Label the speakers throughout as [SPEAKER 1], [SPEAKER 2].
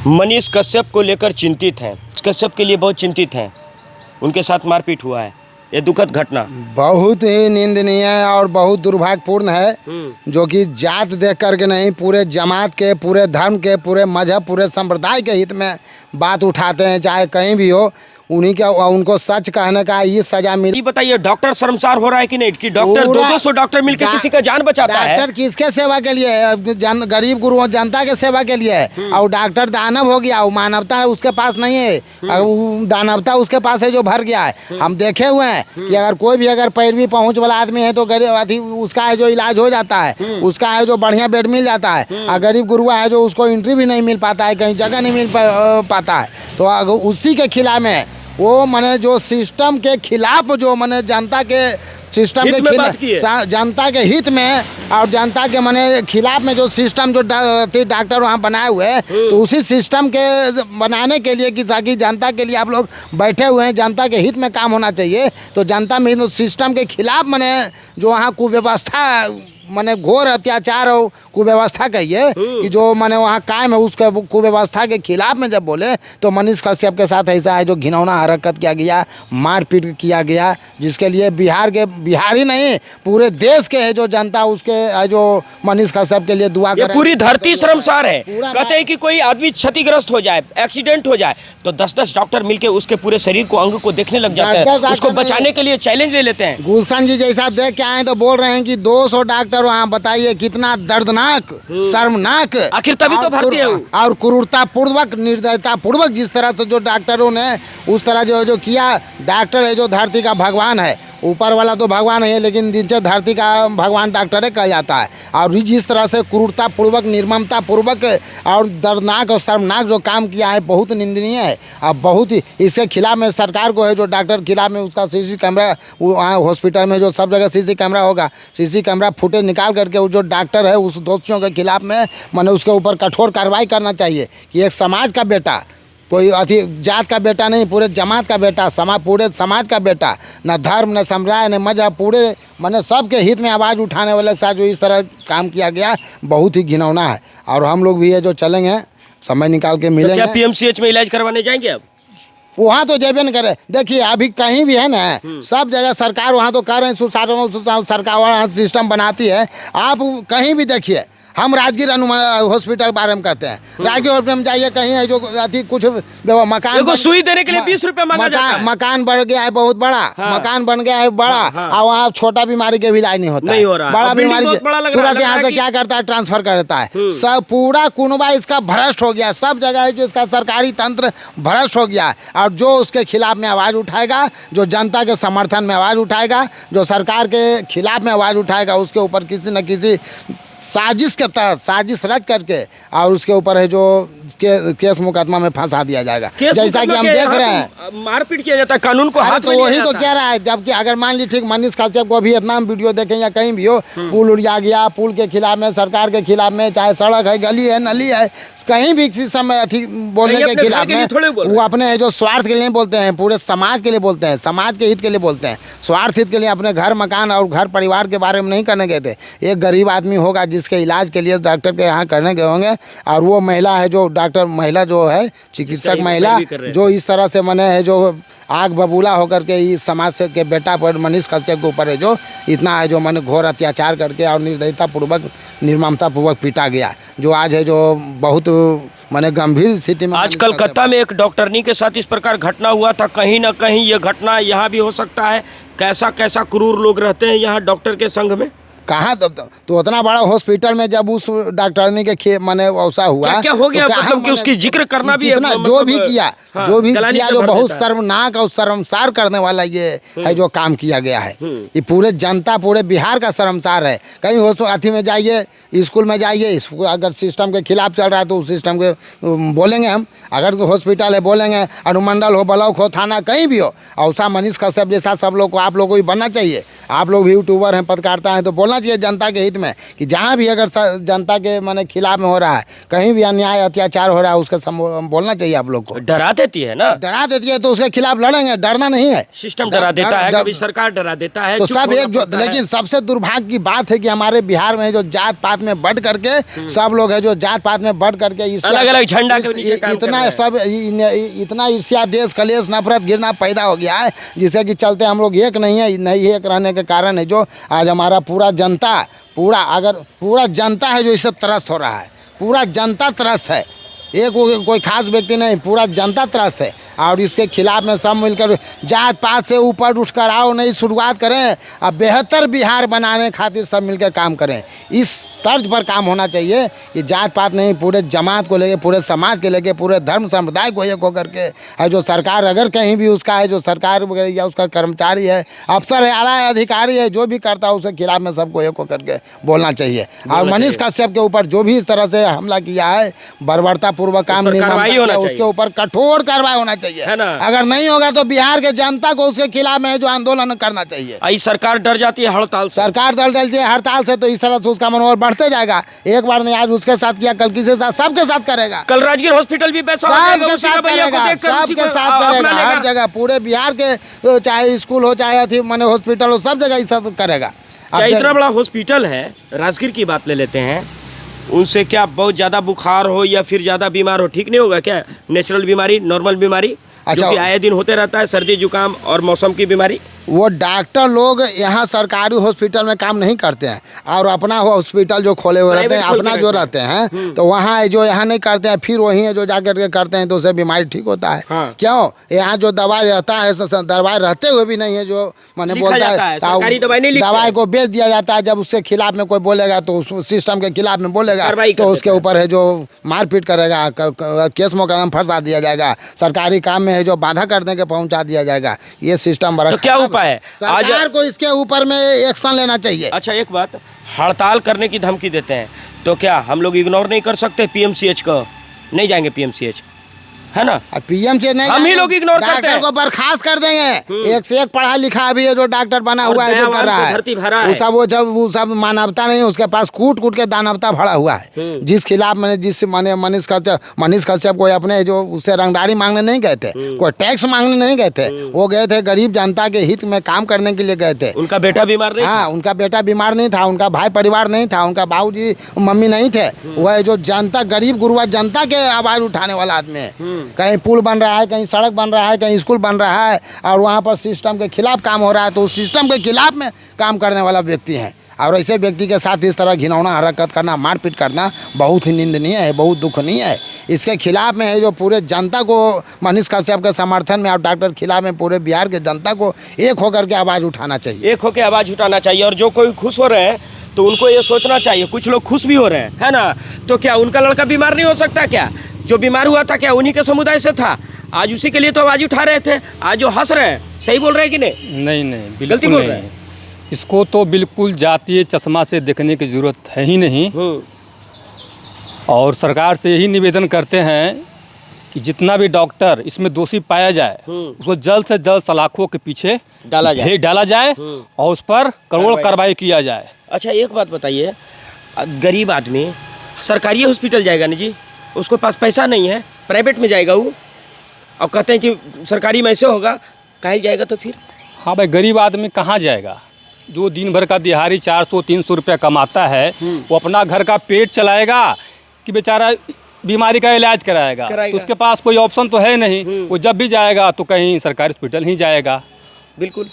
[SPEAKER 1] मनीष कश्यप को लेकर चिंतित हैं। कश्यप के लिए बहुत चिंतित हैं। उनके साथ मारपीट हुआ है। ये दुखद घटना
[SPEAKER 2] बहुत ही निंदनीय है और बहुत दुर्भाग्यपूर्ण है, जो कि जात देख करके नहीं, पूरे जमात के, पूरे धर्म के, पूरे मजहब, पूरे संप्रदाय के हित में बात उठाते हैं, चाहे कहीं भी हो। उन्हीं का, उनको सच कहने का ये सजा मिली।
[SPEAKER 1] बताइए, डॉक्टर शर्मसार हो रहा है कि नहीं कि डॉक्टर 200 डॉक्टर मिलकर किसी का जान बचाता है।
[SPEAKER 2] डॉक्टर किसके सेवा के लिए है? गरीब गुरु जनता के सेवा के लिए है। और डॉक्टर दानव हो गया, वो मानवता उसके पास नहीं है, दानवता उसके पास है जो भर गया है। हम देखे हुए हैं कि अगर कोई भी अगर पैरवी पहुंच वाला आदमी है तो गरीब उसका है जो इलाज हो जाता है, उसका है जो बढ़िया बेड मिल जाता है। और गरीब गुरुआ है जो उसको एंट्री भी नहीं मिल पाता है, कहीं जगह नहीं मिल पाता है। तो उसी के खिलाफ में वो मैंने जो सिस्टम के खिलाफ, जो मैंने जनता के सिस्टम के खिलाफ, जनता के हित में और जनता के मैंने खिलाफ में जो सिस्टम जो डॉक्टर वहाँ बनाए हुए हैं, तो उसी सिस्टम के बनाने के लिए कि ताकि जनता के लिए आप लोग बैठे हुए हैं, जनता के हित में काम होना चाहिए। तो जनता में तो सिस्टम के खिलाफ मैंने जो वहाँ कुव्यवस्था, मैंने घोर अत्याचार और कुव्यवस्था कहिए कि जो मैंने वहाँ कायम है, उसका कुव्यवस्था के खिलाफ में जब बोले तो मनीष कश्यप के साथ ऐसा है जो घिनौना हरकत किया गया, मारपीट किया गया, जिसके लिए बिहार ही नहीं पूरे देश के है जो जनता उसके जो मनीष कश्यप के लिए दुआ कर।
[SPEAKER 1] पूरी धरती शर्मसार है। कहते हैं कि कोई आदमी क्षतिग्रस्त हो जाए, एक्सीडेंट हो जाए तो 10-10 डॉक्टर मिलकर उसके पूरे शरीर को, अंग को देखने लग जाते हैं, उसको बचाने के लिए चैलेंज ले लेते हैं।
[SPEAKER 2] गुलशन जी जैसा देख के आए तो बोल रहे हैं कि 200 डॉक्टर वहाँ, बताइए कितना दर्दनाक, शर्मनाक,
[SPEAKER 1] आखिर तभी तो भर्ती है।
[SPEAKER 2] और क्रूरता पूर्वक, निर्दयता पूर्वक जिस तरह से जो डॉक्टरों ने उस तरह जो किया। डॉक्टर है जो धरती का भगवान है, ऊपर वाला तो भगवान है, लेकिन नीचे धरती का भगवान डॉक्टर कहा जाता है। और जिस तरह से क्रूरता पूर्वक, निर्ममता पूर्वक और दर्दनाक और शर्मनाक जो काम किया है, बहुत निंदनीय है। और बहुत ही इसके खिलाफ में सरकार को है जो डॉक्टर खिलाफ में उसका सीसी कैमरा, वहाँ हॉस्पिटल में जो सब जगह सीसी कैमरा होगा, सीसी कैमरा फुटेज निकाल करके वो जो डॉक्टर है उस दोषियों के खिलाफ में मैंने उसके ऊपर कठोर कार्रवाई करना चाहिए कि एक समाज का बेटा, कोई अति जात का बेटा नहीं, पूरे जमात का बेटा, पूरे समाज का बेटा, न धर्म, न समुदाय, न मजहब, पूरे मैंने सबके हित में आवाज़ उठाने वाले के साथ जो इस तरह काम किया गया, बहुत ही घिनौना है। और हम लोग भी है जो चलेंगे, समय निकाल के मिलेंगे।
[SPEAKER 1] क्या PMCH में इलाज करवाने जाएंगे अब?
[SPEAKER 2] वहाँ तो जेबे न करे। देखिए अभी कहीं भी है ना, सब जगह सरकार वहाँ तो कर रहे हैं, सरकार वहाँ सिस्टम बनाती है। आप कहीं भी देखिए, हम राजगीर हॉस्पिटल बारे में कहते हैं, राजगीर हॉस्पिटल में जाइए, कहीं है जो अति कुछ मकान,
[SPEAKER 1] सुई देने के लिए 20 रुपये मांगा जाता है।
[SPEAKER 2] मकान बढ़ गया है बहुत बड़ा, मकान बन गया है बड़ा, और वहाँ छोटा बीमारी के भी इलाज नहीं होता,
[SPEAKER 1] नहीं हो रहा।
[SPEAKER 2] बड़ा बीमारी तुरंत यहाँ से क्या करता है, ट्रांसफर कर देता है। सब पूरा कुनबा इसका भ्रष्ट हो गया, सब जगह है जो इसका सरकारी तंत्र भ्रष्ट हो गया। और जो उसके खिलाफ में आवाज़ उठाएगा, जो जनता के समर्थन में आवाज़ उठाएगा, जो सरकार के खिलाफ में आवाज़ उठाएगा, उसके ऊपर किसी न किसी साजिश के तहत, साजिश रच करके और उसके ऊपर है जो केस मुकदमा में फंसा दिया जाएगा। जैसा कि हम देख रहे हैं
[SPEAKER 1] मारपीट किया जाता है, कानून को हाथ
[SPEAKER 2] तो वही तो कह रहा है। जबकि अगर मान ली ठीक मनीष कश्यप को भी इतना वीडियो देखें या कहीं भी हो, पुल उड़िया गया, पुल के खिलाफ में, सरकार के खिलाफ में, चाहे सड़क है, गली है, नली है, कहीं भी किसी समय अति बोलने के खिलाफ में, वो अपने जो स्वार्थ के लिए बोलते हैं, पूरे समाज के लिए बोलते हैं, समाज के हित के लिए बोलते हैं, स्वार्थ हित के लिए अपने घर, मकान और घर परिवार के बारे में नहीं करने गए थे। एक गरीब आदमी होगा जिसके इलाज के लिए डॉक्टर के यहाँ करने गए होंगे, और वो महिला है जो डॉक्टर, महिला जो है चिकित्सक महिला, जो इस तरह से मैंने है जो आग बबूला होकर के इस समाज से के बेटा पर, मनीष कश्यप के ऊपर है जो इतना है जो मैंने घोर अत्याचार करके और निर्दयता पूर्वक, निर्ममता पूर्वक पीटा गया, जो आज है जो बहुत मैंने गंभीर स्थिति में।
[SPEAKER 1] आज कलकत्ता में एक डॉक्टरनी के साथ इस प्रकार घटना हुआ था, कहीं ना कहीं ये घटना यहाँ भी हो सकता है। कैसा कैसा क्रूर लोग रहते हैं यहाँ डॉक्टर के संघ में।
[SPEAKER 2] कहाँ तो उतना बड़ा हॉस्पिटल में जब उस डॉक्टरनी के मैंने ऐसा हुआ,
[SPEAKER 1] क्या हो गया, तो मतलब कि उसकी जिक्र करना भी
[SPEAKER 2] इतना जो भी किया, जो बहुत शर्मनाक और शर्मसार करने वाला ये है जो काम किया गया है। ये पूरे जनता, पूरे बिहार का शर्मसार है। कहीं अथी में जाइए, स्कूल में जाइए, अगर सिस्टम के खिलाफ चल रहा है तो उस सिस्टम के बोलेंगे हम। अगर हॉस्पिटल है बोलेंगे, अनुमंडल हो, ब्लॉक हो, थाना, कहीं भी हो, ऐसा मनीष कश्यप जैसा सब लोग को, आप लोग को भी बनना चाहिए। आप लोग भी यूट्यूबर हैं, पत्रकारिता हैं, तो बोलना बोलना चाहिए जनता के हित में कि जहाँ भी अगर जनता के माने खिलाफ में हो रहा है, कहीं भी अन्याय अत्याचार हो रहा है, उसका बोलना चाहिए आप लोग को।
[SPEAKER 1] डरा देती है ना,
[SPEAKER 2] डरा देती है तो उसके खिलाफ लड़ेंगे, डरना नहीं है।
[SPEAKER 1] सिस्टम डरा देता है, कभी सरकार डरा देता है,
[SPEAKER 2] तो सब एक जो, लेकिन सबसे दुर्भाग्य की बात है कि हमारे बिहार में जो जात पात में बढ़ करके सब लोग है जो जात पात में बढ़ करके
[SPEAKER 1] अलग अलग झंडा के नीचे काम कर रहे
[SPEAKER 2] इतना
[SPEAKER 1] हैं।
[SPEAKER 2] सब इतना ईर्ष्या, देश कलेश, नफरत गिरना पैदा हो गया है, जिससे कि चलते हम लोग एक नहीं है। नहीं एक रहने के कारण है जो आज हमारा पूरा जनता, पूरा जनता है जो इससे त्रस्त हो रहा है। पूरा जनता त्रस्त है, एक कोई खास व्यक्ति नहीं, पूरा जनता त्रस्त है। और इसके खिलाफ में सब मिलकर जात पात से ऊपर उठकर आओ, नई शुरुआत करें, अब बेहतर बिहार बनाने खातिर सब मिलकर काम करें। इस तर्ज पर काम होना चाहिए कि जात पात नहीं, पूरे जमात को लेके, पूरे समाज के लेके, पूरे धर्म समुदाय को एक होकर के है जो सरकार अगर कहीं भी उसका है जो सरकार या उसका कर्मचारी है, अफसर है, आला अधिकारी है, जो भी करता है उसके खिलाफ में सबको एक होकर के बोलना चाहिए। और मनीष कश्यप के ऊपर जो भी इस तरह से हमला किया है, बर्बरतापूर्वक काम उसके ऊपर कठोर कार्रवाई होना चाहिए। अगर नहीं होगा तो बिहार के जनता को उसके खिलाफ में जो आंदोलन करना चाहिए।
[SPEAKER 1] सरकार डर जाती है हड़ताल से,
[SPEAKER 2] सरकार डर जाती है हड़ताल से, तो इस तरह से उसका मनोबल बढ़ते जाएगा। एक बार नहीं, आज उसके साथ किया, कल किसी साथ, सबके साथ करेगा।
[SPEAKER 1] कल राजगीर हॉस्पिटल भी
[SPEAKER 2] सबके साथ करेगा, सबके साथ करेगा, हर जगह पूरे बिहार के, चाहे स्कूल हो चाहे माने हॉस्पिटल हो, सब जगह सब करेगा।
[SPEAKER 1] इतना बड़ा हॉस्पिटल है, राजगीर की बात ले लेते हैं, उनसे क्या बहुत ज़्यादा बुखार हो या फिर ज़्यादा बीमार हो, ठीक नहीं होगा क्या? नेचुरल बीमारी, नॉर्मल बीमारी, जो कि आए दिन होते रहता है, सर्दी जुकाम और मौसम की बीमारी।
[SPEAKER 2] वो डॉक्टर लोग यहाँ सरकारी हॉस्पिटल में काम नहीं करते हैं और अपना हॉस्पिटल जो खोले हुए रहते हैं, अपना जो रहते हैं, तो वहाँ जो यहाँ नहीं करते हैं, फिर वहीं जो जाकर के करते हैं तो उससे बीमारी ठीक होता है। क्यों? यहाँ जो दवाई रहता है, दवाई रहते हुए भी नहीं है, जो मैंने बोलता है दवाई को बेच दिया जाता है। जब उसके खिलाफ में कोई बोलेगा तो उस सिस्टम के खिलाफ में बोलेगा तो उसके ऊपर है जो मारपीट करेगा, केस मुकदमा फंसा दिया जाएगा, सरकारी काम में है जो बाधा करने के पहुँचा दिया जाएगा। ये सिस्टम बड़ा
[SPEAKER 1] क्या उपाय है?
[SPEAKER 2] सरकार को इसके ऊपर में एक्शन लेना चाहिए।
[SPEAKER 1] अच्छा एक बात, हड़ताल करने की धमकी देते हैं तो क्या हम लोग इग्नोर नहीं कर सकते? पीएमसीएच को नहीं जाएंगे, पीएमसीएच है ना,
[SPEAKER 2] पीएमसीएच नहीं,
[SPEAKER 1] हम ही लोग इग्नोर करते हैं।
[SPEAKER 2] डॉक्टर को बर्खास्त कर देंगे। एक से एक पढ़ा लिखा भी है जो डॉक्टर बना हुआ है, जो कर रहा है, वो सब मानवता नहीं, उसके पास कूट कूट के दानवता भरा हुआ है। जिस खिलाफ मैंने जिस माने मनीष कश्यप को अपने जो उससे रंगदारी मांगने नहीं गए थे, कोई टैक्स मांगने नहीं गए थे, वो गए थे गरीब जनता के हित में काम करने के लिए गए थे।
[SPEAKER 1] उनका बेटा बीमार नहीं,
[SPEAKER 2] हाँ, उनका बेटा बीमार नहीं था, उनका भाई परिवार नहीं था, उनका बाबूजी मम्मी नहीं थे। वह जो जनता, गरीब गुरबा जनता के आवाज उठाने वाला आदमी है। कहीं पुल बन रहा है, कहीं सड़क बन रहा है, कहीं स्कूल बन रहा है और वहाँ पर सिस्टम के खिलाफ काम हो रहा है, तो उस सिस्टम के खिलाफ में काम करने वाला व्यक्ति है। और ऐसे व्यक्ति के साथ इस तरह घिनौना हरकत करना, मारपीट करना बहुत ही निंदनीय है, बहुत दुखनीय है। इसके खिलाफ में है जो पूरे जनता को, मनीष कश्यप के समर्थन में और डॉक्टर के खिलाफ में पूरे बिहार के जनता को एक होकर के आवाज़ उठाना चाहिए,
[SPEAKER 1] एक होकर आवाज़ उठाना चाहिए। और जो कोई खुश हो रहे हैं तो उनको ये सोचना चाहिए, कुछ लोग खुश भी हो रहे हैं, है ना, तो क्या उनका लड़का बीमार नहीं हो सकता? क्या जो बीमार हुआ था क्या उन्हीं के समुदाय से था? आज उसी के लिए तो आवाज़ उठा रहे थे, आज जो हंस रहे हैं, सही बोल रहे हैं कि नहीं?
[SPEAKER 3] नहीं,
[SPEAKER 1] गलती बोल रहे हैं।
[SPEAKER 3] इसको तो बिल्कुल जातीय चश्मा से देखने की जरूरत है ही नहीं। और सरकार से यही निवेदन करते हैं कि जितना भी डॉक्टर इसमें दोषी पाया जाए उसको जल्द से जल्द सलाखों के पीछे डाला जाए और उस पर करोड़ कार्रवाई किया जाए।
[SPEAKER 1] अच्छा एक बात बताइए, गरीब आदमी सरकारी हॉस्पिटल जाएगा ना जी, उसके पास पैसा नहीं है, प्राइवेट में जाएगा वो, अब कहते हैं कि सरकारी में ऐसे होगा, कहीं जाएगा तो फिर?
[SPEAKER 3] हाँ भाई, गरीब आदमी कहाँ जाएगा? जो दिन भर का दिहाड़ी 400-300 रुपया कमाता है, वो अपना घर का पेट चलाएगा कि बेचारा बीमारी का इलाज कराएगा? तो उसके पास कोई ऑप्शन तो है नहीं। वो जब भी जाएगा तो कहीं सरकारी हॉस्पिटल ही जाएगा।
[SPEAKER 1] बिल्कुल,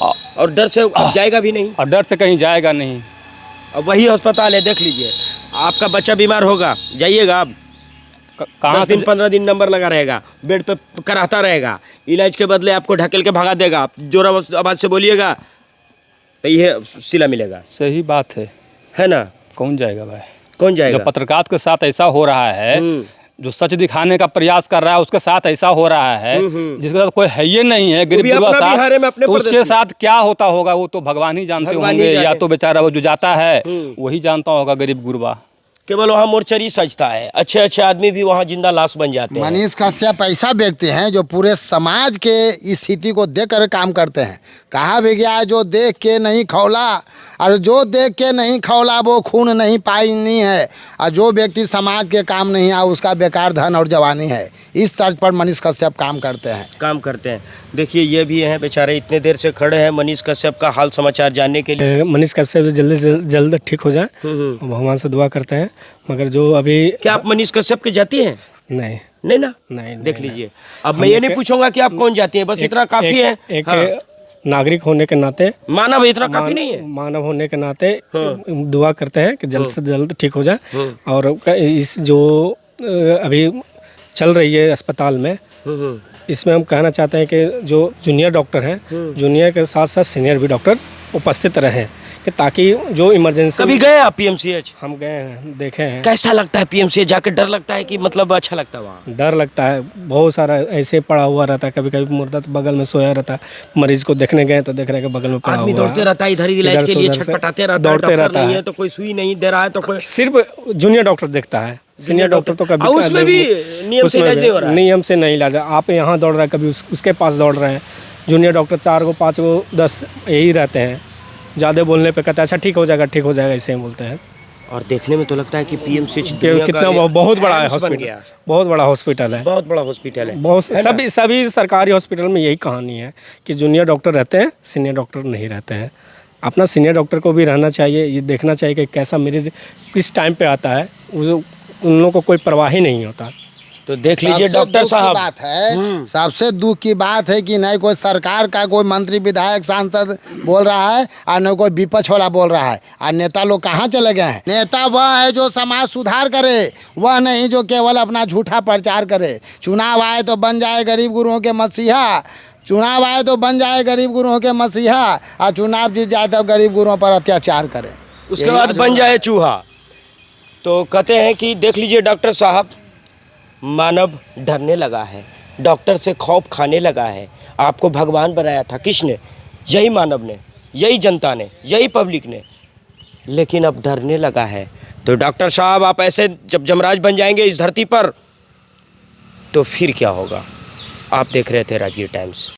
[SPEAKER 1] और डर से जाएगा भी नहीं,
[SPEAKER 3] और डर से कहीं जाएगा नहीं।
[SPEAKER 1] अब वही अस्पताल है, देख लीजिए, आपका बच्चा बीमार होगा, जाइएगा आप, 10 दिन 15 दिन नंबर लगा रहेगा, बेड पे कराता रहेगा, इलाज के बदले आपको ढकेल के भगा देगा। आप जोर आवाज़ से बोलिएगा तो ये सिला मिलेगा।
[SPEAKER 3] सही बात है
[SPEAKER 1] ना?
[SPEAKER 3] कौन जाएगा भाई?
[SPEAKER 1] कौन जाएगा?
[SPEAKER 3] जब पत्रकार के साथ ऐसा हो रहा है, जो सच दिखाने का प्रयास कर रहा है उसके साथ ऐसा हो रहा है, जिसके साथ कोई है ये नहीं है, गरीब गुरबा साथ, तो उसके साथ क्या होता होगा वो तो भगवान ही जानते होंगे, या तो बेचारा वो जो जाता है वही जानता होगा, गरीब गुरबा।
[SPEAKER 1] केवल वहाँ मोर्चरी सजता है, अच्छे अच्छे आदमी भी वहाँ जिंदा लाश बन जाते हैं।
[SPEAKER 2] मनीष कश्यप ऐसा व्यक्ति हैं जो पूरे समाज के स्थिति को देख कर काम करते हैं। कहा भी गया है, जो देख के नहीं खौला और जो देख के नहीं खौला वो खून नहीं पाई नहीं है, और जो व्यक्ति समाज के काम नहीं आया उसका बेकार धन और जवानी है। इस तर्ज पर मनीष कश्यप काम करते हैं।
[SPEAKER 1] देखिए ये भी हैं बेचारे, इतने देर से खड़े हैं मनीष कश्यप का हाल समाचार जानने के लिए।
[SPEAKER 4] मनीष कश्यप जल्दी से जल्द ठीक हो जाए, भगवान से दुआ करते हैं। मगर जो अभी
[SPEAKER 1] क्या आप मनीष कश्यप के जाती हैं?
[SPEAKER 4] नहीं
[SPEAKER 1] नहीं ना,
[SPEAKER 4] नहीं
[SPEAKER 1] देख लीजिए। अब मैं ये नहीं पूछूंगा कि आप कौन जाती हैं, बस इतना काफी है।
[SPEAKER 4] एक नागरिक होने के नाते,
[SPEAKER 1] मानव इतना काफी नहीं है,
[SPEAKER 4] मानव होने के नाते दुआ करते हैं कि जल्द से जल्द ठीक हो जाए। और इस जो अभी चल रही है अस्पताल में, इसमें हम कहना चाहते हैं कि जो जूनियर डॉक्टर हैं, जूनियर के साथ साथ सीनियर भी डॉक्टर उपस्थित रहें, कि ताकि जो इमरजेंसी।
[SPEAKER 1] कभी गए आप पीएमसीएच?
[SPEAKER 4] हम गए हैं, देखे हैं।
[SPEAKER 1] कैसा लगता है पीएमसीएच जाके? डर लगता है कि मतलब अच्छा लगता है वहाँ?
[SPEAKER 4] डर लगता है, बहुत सारा ऐसे पड़ा हुआ रहता है, कभी कभी मुर्दा तो बगल में सोया रहता है। मरीज को देखने गए तो देख रहे हैं कि बगल में पड़ा हुआ है।
[SPEAKER 1] दौड़ते रहता है इधर ही इलाज के लिए, छटपटाते रहता है,
[SPEAKER 4] दौड़ते रहता है।
[SPEAKER 1] तो कोई सुई नहीं दे रहा है तो कोई
[SPEAKER 4] सिर्फ जूनियर डॉक्टर देखता है, सीनियर डॉक्टर तो कभी
[SPEAKER 1] उसमें भी नियम से इलाज नहीं हो रहा है।
[SPEAKER 4] नियम से नहीं इलाज। आप यहाँ दौड़ रहे हैं, कभी उसके पास दौड़ रहे हैं। जूनियर डॉक्टर 4 को 5 को 10 यही रहते हैं। ज़्यादा बोलने पे कहता है अच्छा ठीक हो जाएगा, ठीक हो जाएगा, ऐसे ही बोलते हैं।
[SPEAKER 1] और देखने में तो लगता है कि पीएमसीएच
[SPEAKER 4] कितना बहुत बड़ा है हॉस्पिटल, बहुत बड़ा हॉस्पिटल है,
[SPEAKER 1] बहुत बड़ा हॉस्पिटल है।
[SPEAKER 4] बहुत सभी सरकारी हॉस्पिटल में यही कहानी है कि जूनियर डॉक्टर रहते हैं, सीनियर डॉक्टर नहीं रहते हैं। अपना सीनियर डॉक्टर को भी रहना चाहिए, ये देखना चाहिए कि कैसा मरीज किस टाइम पे आता है, उन लोगों को कोई परवाह ही नहीं होता।
[SPEAKER 1] तो देख लीजिए डॉक्टर साहब,
[SPEAKER 2] बात है सबसे दुख की बात है कि नहीं कोई सरकार का कोई मंत्री विधायक सांसद बोल रहा है और न कोई विपक्ष वाला बोल रहा है। और नेता लोग कहाँ चले गए हैं? नेता वह है जो समाज सुधार करे, वह नहीं जो केवल अपना झूठा प्रचार करे। चुनाव आए तो बन जाए गरीब गुरुओं के मसीहा, चुनाव आए तो बन जाए गरीब गुरुओं के मसीहा, और चुनाव जीत जाए तो गरीब गुरुओं पर अत्याचार करे,
[SPEAKER 1] उसके बाद बन जाए चूहा। तो कहते हैं कि देख लीजिए डॉक्टर साहब, मानव डरने लगा है, डॉक्टर से खौफ खाने लगा है। आपको भगवान बनाया था किसने? यही मानव ने, यही जनता ने, यही पब्लिक ने, लेकिन अब डरने लगा है। तो डॉक्टर साहब आप ऐसे जब जमराज बन जाएंगे इस धरती पर तो फिर क्या होगा? आप देख रहे थे राजगीर टाइम्स।